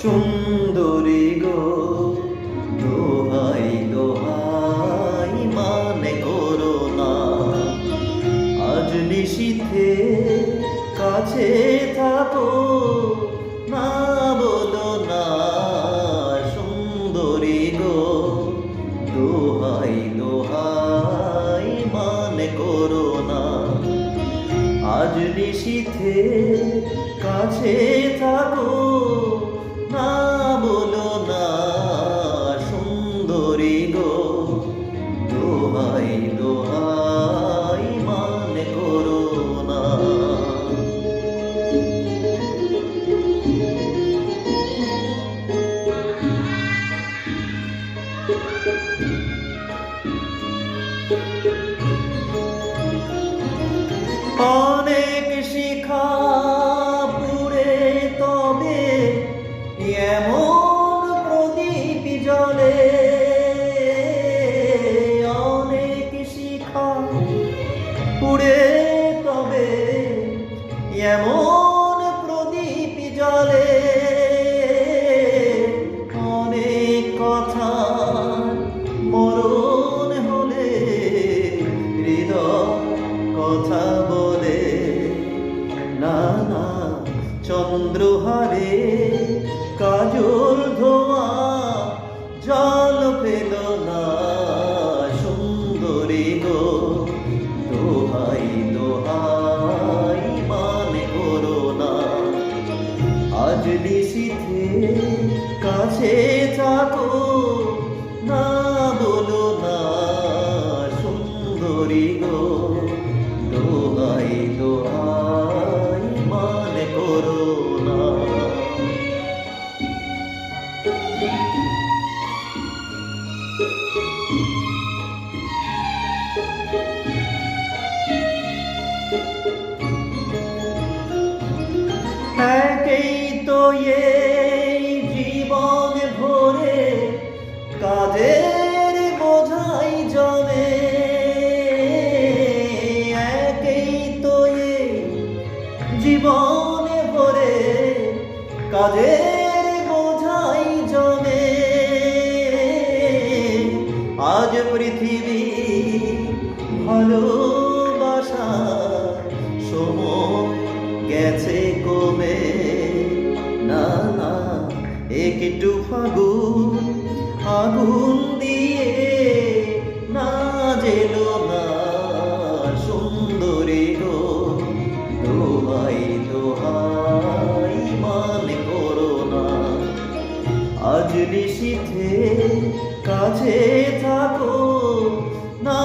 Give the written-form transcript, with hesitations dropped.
সুন্দরী গো দোহাই দোহাই মানে করো না, আজ নিশীথে কাছে থাকো, না বলো না। সুন্দরী গো দোহাই দোহাই মানে করো না, আজ নিশীথে কাছে থাকো, না বলো না। সুন্দরী গো দোহাই দোহাই মানে করো না। অনেক শিখা পুড়ে তবে এমন প্রদীপ জ্বলে, অনেক শিখা পুড়ে তবে এমন প্রদীপ জ্বলে, অনেক কথা মরণ হলে হৃদয় কথা বলে, না না চন্দ্রহারে কাজল ধোয়া জল পেল না। সুন্দরী গো দোহাই দোহাই মানে করো না, আজ নিশীথে কাছে থাকো, না বলো না। সুন্দরী গো দোহাই দোহাই মানে করো না। একেই তো এই জীবন ভরে কাজের বোঝাই জমে, একেই তো এই জীবন ভরে কাজের বোঝাই জমে। আজ পৃথিবী ভালোবাসা সময় গেছে কমে, না না একটু ফাগুন আগুন দিয়ে না জেলো না। সুন্দরী গো দোহাই দোহাই মানে করো না, আজ নিশীথে কাছে থাকো, না